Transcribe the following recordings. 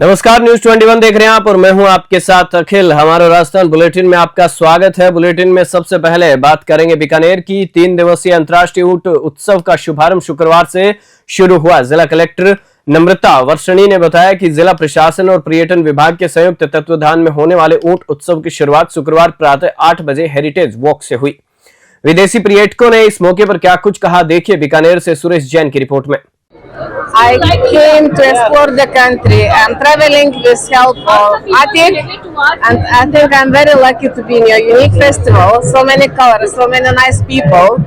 नमस्कार, न्यूज 21 देख रहे हैं आप और मैं हूं आपके साथ अखिल। हमारे राजस्थान बुलेटिन में आपका स्वागत है। बुलेटिन में सबसे पहले बात करेंगे बीकानेर की। 3 दिवसीय अंतर्राष्ट्रीय ऊंट उत्सव का शुभारंभ शुक्रवार से शुरू हुआ। जिला कलेक्टर नम्रता वर्षणी ने बताया कि जिला प्रशासन और पर्यटन विभाग के संयुक्त तत्वाधान में होने वाले ऊंट उत्सव की शुरुआत शुक्रवार प्रातः 8 बजे हेरिटेज वॉक से हुई। विदेशी पर्यटकों ने इस मौके पर क्या कुछ कहा, देखिए बीकानेर से सुरेश जैन की रिपोर्ट में। I came to explore the country and traveling with help of Atik, and I think I'm very lucky to be in your unique festival. So many colors, so many nice people.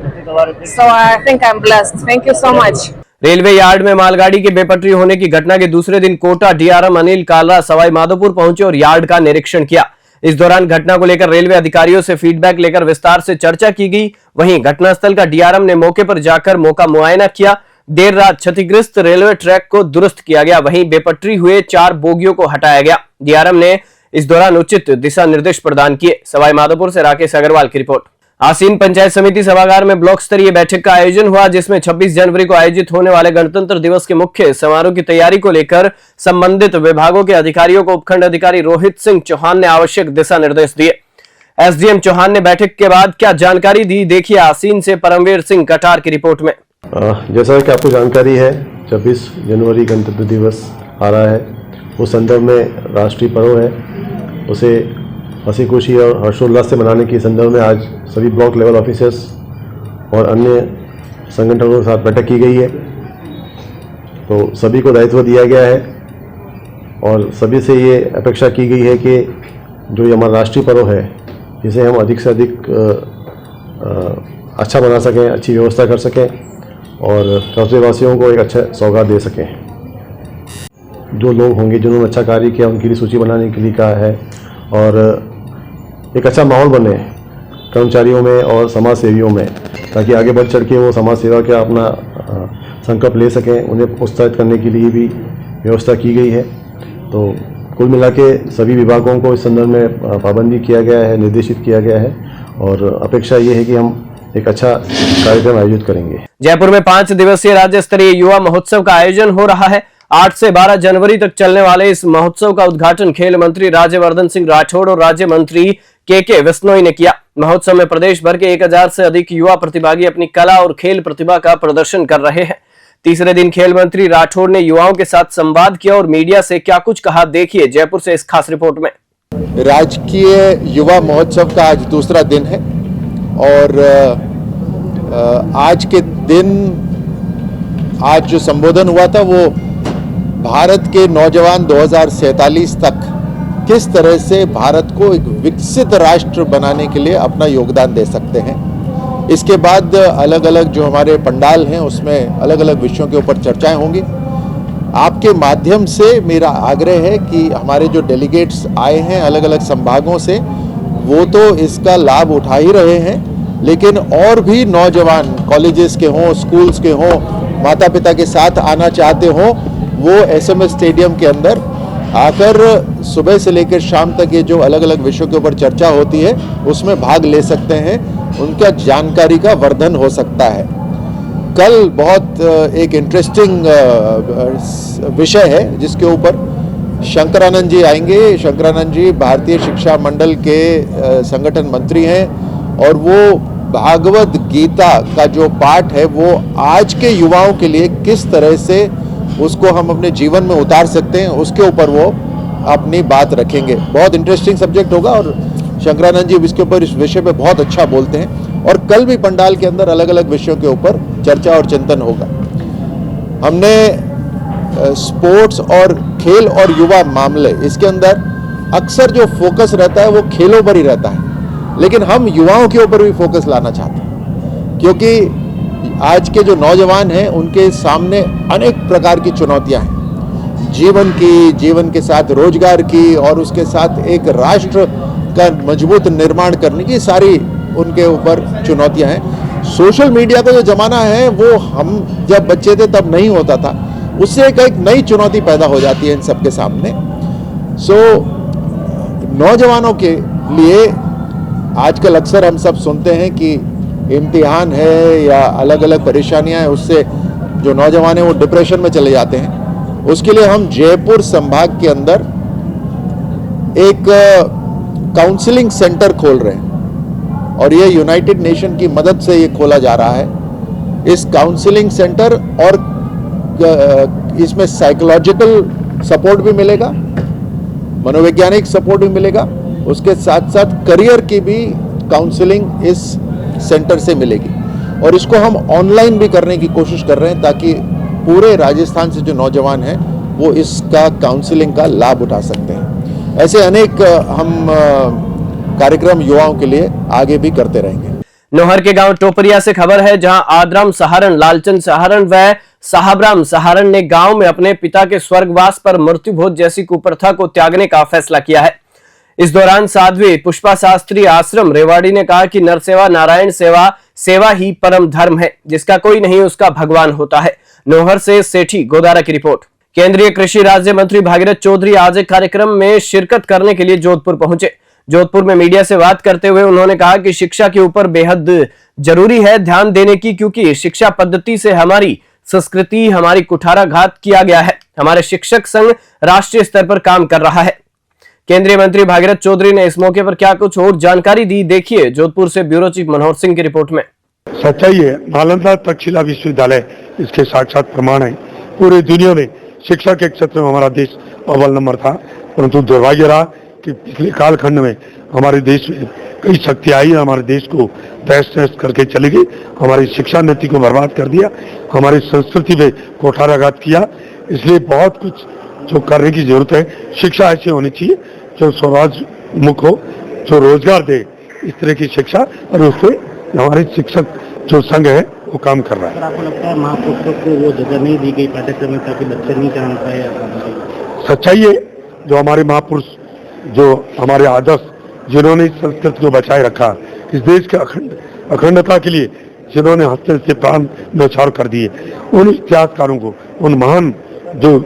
So I think I'm blessed. Thank you so much. Railway yard में मालगाड़ी के बेपटरी होने की घटना के दूसरे दिन Kota DRM Anil Kalra Sawai Madhopur पहुंचे और यार्ड का निरीक्षण किया। इस दौरान घटना को लेकर रेलवे अधिकारियों से फीडबैक लेकर विस्तार से चर्चा की गई। वहीं घटनास्थल का डीआरएम ने मौके पर जाकर मौका मुआयना किया। देर रात क्षतिग्रस्त रेलवे ट्रैक को दुरुस्त किया गया। वहीं बेपटरी हुए 4 बोगियों को हटाया गया। डीआरएम ने इस दौरान उचित दिशा निर्देश प्रदान किए। सवाई माधोपुर से राकेश अग्रवाल की रिपोर्ट। आसीन पंचायत समिति सभागार में ब्लॉक स्तरीय बैठक का आयोजन हुआ, जिसमें 26 जनवरी को आयोजित होने वाले गणतंत्र दिवस के मुख्य समारोह की तैयारी को लेकर संबंधित विभागों के अधिकारियों को उपखंड अधिकारी रोहित सिंह चौहान ने आवश्यक दिशा निर्देश दिए। एसडीएम चौहान ने बैठक के बाद क्या जानकारी दी, देखिए आसीन से परमवीर सिंह कटार की रिपोर्ट में। जैसा कि आपको जानकारी है, 26 जनवरी गणतंत्र दिवस आ रहा है। उस संदर्भ में राष्ट्रीय पर्व है, उसे हंसी खुशी और हर्षोल्लास से मनाने के संदर्भ में आज सभी ब्लॉक लेवल ऑफिसर्स और अन्य संगठनों के साथ बैठक की गई है। तो सभी को दायित्व दिया गया है और सभी से ये अपेक्षा की गई है कि जो ये हमारा राष्ट्रीय पर्व है, इसे हम अधिक से अधिक अच्छा बना सकें, अच्छी व्यवस्था कर सकें और राज्यवासियों को एक अच्छा सौगात दे सकें। जो लोग होंगे जिन्होंने अच्छा कार्य किया, उनकी लिए सूची बनाने के लिए कहा है और एक अच्छा माहौल बने कर्मचारियों में और समाज सेवियों में, ताकि आगे बढ़ चढ़ के वो समाज सेवा का अपना संकल्प ले सकें। उन्हें प्रोत्साहित करने के लिए भी व्यवस्था की गई है। तो कुल मिला के सभी विभागों को इस संदर्भ में पाबंदी किया गया है, निर्देशित किया गया है और अपेक्षा ये है कि हम एक अच्छा कार्यक्रम आयोजित करेंगे। जयपुर में 5 दिवसीय राज्य स्तरीय युवा महोत्सव का आयोजन हो रहा है। 8 से 12 जनवरी तक चलने वाले इस महोत्सव का उद्घाटन खेल मंत्री राज्यवर्धन सिंह राठौड़ और राज्य मंत्री के विश्नोई ने किया। महोत्सव में प्रदेश भर के 1000 से अधिक युवा प्रतिभागी अपनी कला और खेल प्रतिभा का प्रदर्शन कर रहे हैं। तीसरे दिन खेल मंत्री राठौड़ ने युवाओं के साथ संवाद किया और मीडिया से क्या कुछ कहा, देखिए जयपुर से इस खास रिपोर्ट में। राजकीय युवा महोत्सव का आज दूसरा दिन है और आज के दिन आज जो संबोधन हुआ था वो भारत के नौजवान 2047 तक किस तरह से भारत को एक विकसित राष्ट्र बनाने के लिए अपना योगदान दे सकते हैं। इसके बाद अलग अलग जो हमारे पंडाल हैं उसमें अलग अलग विषयों के ऊपर चर्चाएं होंगी। आपके माध्यम से मेरा आग्रह है कि हमारे जो डेलीगेट्स आए हैं अलग अलग संभागों से, वो तो इसका लाभ उठा ही रहे हैं, लेकिन और भी नौजवान कॉलेजेस के हों, स्कूल्स के हों, माता पिता के साथ आना चाहते हों, वो एसएमएस स्टेडियम के अंदर आकर सुबह से लेकर शाम तक ये जो अलग अलग विषयों के ऊपर चर्चा होती है उसमें भाग ले सकते हैं। उनका जानकारी का वर्धन हो सकता है। कल बहुत एक इंटरेस्टिंग विषय है जिसके ऊपर शंकरानंद जी आएंगे। शंकरानंद जी भारतीय शिक्षा मंडल के संगठन मंत्री हैं और वो भागवत गीता का जो पाठ है वो आज के युवाओं के लिए किस तरह से उसको हम अपने जीवन में उतार सकते हैं, उसके ऊपर वो अपनी बात रखेंगे। बहुत इंटरेस्टिंग सब्जेक्ट होगा और शंकरानंद जी इसके ऊपर, इस विषय पे बहुत अच्छा बोलते हैं। और कल भी पंडाल के अंदर अलग अलग विषयों के ऊपर चर्चा और चिंतन होगा। हमने स्पोर्ट्स और खेल और युवा मामले, इसके अंदर अक्सर जो फोकस रहता है वो खेलों पर ही रहता है, लेकिन हम युवाओं के ऊपर भी फोकस लाना चाहते हैं, क्योंकि आज के जो नौजवान हैं उनके सामने अनेक प्रकार की चुनौतियां हैं, जीवन के साथ रोजगार की और उसके साथ एक राष्ट्र का मजबूत निर्माण करने की सारी उनके ऊपर चुनौतियां हैं। सोशल मीडिया का जो जमाना है वो हम जब बच्चे थे तब नहीं होता था, उससे एक नई चुनौती पैदा हो जाती है इन सबके सामने। नौजवानों के लिए आजकल अक्सर हम सब सुनते हैं कि इम्तिहान है या अलग अलग परेशानियां हैं, उससे जो नौजवान हैं वो डिप्रेशन में चले जाते हैं। उसके लिए हम जयपुर संभाग के अंदर एक काउंसलिंग सेंटर खोल रहे हैं और ये यूनाइटेड नेशन की मदद से ये खोला जा रहा है। इस काउंसलिंग सेंटर और इसमें साइकोलॉजिकल सपोर्ट भी मिलेगा, मनोवैज्ञानिक सपोर्ट भी मिलेगा, उसके साथ साथ करियर की भी काउंसलिंग इस सेंटर से मिलेगी और इसको हम ऑनलाइन भी करने की कोशिश कर रहे हैं ताकि पूरे राजस्थान से जो नौजवान हैं वो इसका काउंसलिंग का लाभ उठा सकते हैं। ऐसे अनेक हम कार्यक्रम युवाओं के लिए आगे भी करते रहेंगे। नौहर के गांव टोपरिया से खबर है, जहां आदराम सहारण, लालचंद सहारण व साहबराम सहारण ने गांव में अपने पिता के स्वर्गवास पर मृत्युभोज जैसी कुप्रथा को त्यागने का फैसला किया है। इस दौरान साध्वी पुष्पा शास्त्री आश्रम रेवाड़ी ने कहा कि नरसेवा नारायण सेवा, सेवा ही परम धर्म है, जिसका कोई नहीं उसका भगवान होता है। नौहर से सेठी गोदारा की रिपोर्ट। केंद्रीय कृषि राज्य मंत्री भागीरथ चौधरी आज एक कार्यक्रम में शिरकत करने के लिए जोधपुर पहुंचे। जोधपुर में मीडिया से बात करते हुए उन्होंने कहा कि शिक्षा के ऊपर बेहद जरूरी है ध्यान देने की, क्योंकि शिक्षा पद्धति से हमारी संस्कृति, हमारी कुठाराघात किया गया है। हमारे शिक्षक संघ राष्ट्रीय स्तर पर काम कर रहा है। केंद्रीय मंत्री भागीरथ चौधरी ने इस मौके पर क्या कुछ और जानकारी दी, देखिए जोधपुर से ब्यूरो चीफ मनोहर सिंह की रिपोर्ट में। सच्चाई है, नालंदा तक्षशिला विश्वविद्यालय इसके साक्षात प्रमाण है। पूरे दुनिया में शिक्षा के क्षेत्र में हमारा देश अव्वल नंबर था, परंतु दुर्भाग्य रहा कि पिछले कालखंड में हमारे देश में कई शक्ति आई, हमारे देश को तहस नहस करके चली गई, हमारी शिक्षा नीति को बर्बाद कर दिया, हमारी संस्कृति पे कुठाराघात किया। इसलिए बहुत कुछ जो करने की जरूरत है। शिक्षा ऐसी होनी चाहिए जो स्वराज मुख हो, जो रोजगार दे, इस तरह की शिक्षा, और उससे हमारे शिक्षक जो संघ है वो काम कर रहा है। आपको लगता है महापुरुषों को वो जगह नहीं दी गई पाठ्यक्रम में ताकि बच्चे नहीं जान पाए? सच्चाई है, जो हमारे महापुरुष, जो हमारे आदर्श, जिन्होंने संस्कृति को बचाए रखा, इस देश के अखंडता के लिए जिन्होंने हस्ते से प्राण न्यौछावर कर दिए, उन इतिहासकारों को, उन महान जो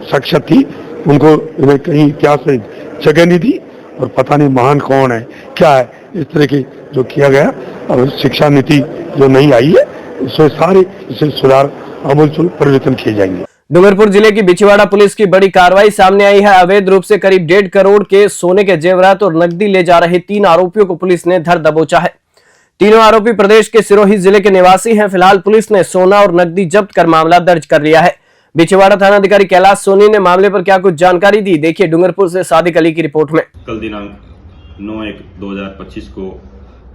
शख्सियत थी, उनको इन्हें कहीं इतिहास में जगह नहीं दी, और पता नहीं महान कौन है, क्या है, इस तरह की जो किया गया। और शिक्षा नीति जो नई आई है, इसमें सारे इसे सुधार आमूल परिवर्तन किए जाएंगे। डूंगरपुर जिले की बिछवाड़ा पुलिस की बड़ी कार्रवाई सामने आई है। अवैध रूप से करीब 1.5 करोड़ के सोने के जेवरात और नकदी ले जा रहे 3 आरोपियों को पुलिस ने धर दबोचा है। तीनों आरोपी प्रदेश के सिरोही जिले के निवासी हैं। फिलहाल पुलिस ने सोना और नकदी जब्त कर मामला दर्ज कर लिया है। बिछवाड़ा थाना अधिकारी कैलाश सोनी ने मामले पर क्या कुछ जानकारी दी, देखिए डूंगरपुर से सादिक अली की रिपोर्ट में। कल दिनांक 9/1/2025 को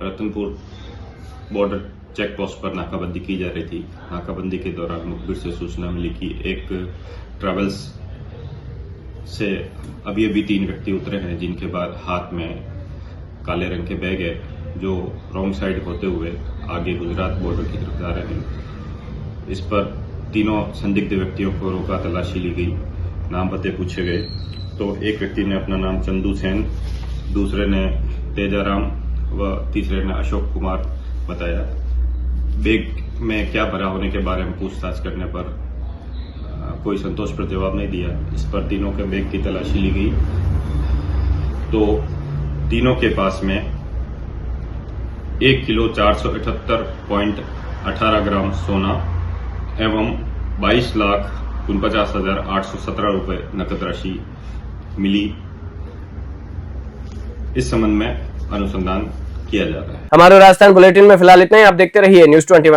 रतनपुर बॉर्डर चेक पोस्ट पर नाकाबंदी की जा रही थी। नाकाबंदी के दौरान मुखबिर से सूचना मिली कि एक ट्रैवल्स से अभी 3 व्यक्ति उतरे हैं, जिनके बाद हाथ में काले रंग के बैग है, जो रॉन्ग साइड होते हुए आगे गुजरात बॉर्डर की तरफ जा रहे हैं। इस पर तीनों संदिग्ध व्यक्तियों को रोका, तलाशी ली गई, नाम पते पूछे गए तो एक व्यक्ति ने अपना नाम चंदू सेन, दूसरे ने तेजाराम व तीसरे ने अशोक कुमार बताया। बैग में क्या भरा होने के बारे में पूछताछ करने पर कोई संतोषप्रद जवाब नहीं दिया। इस पर तीनों के बैग की तलाशी ली गई तो तीनों के पास में 1 किलो 478.18 ग्राम सोना एवं 22,49,817 रुपए नकद राशि मिली। इस संबंध में अनुसंधान किया जा रहा है। हमारे राजस्थान बुलेटिन में फिलहाल इतना ही। आप देखते रहिए News 21।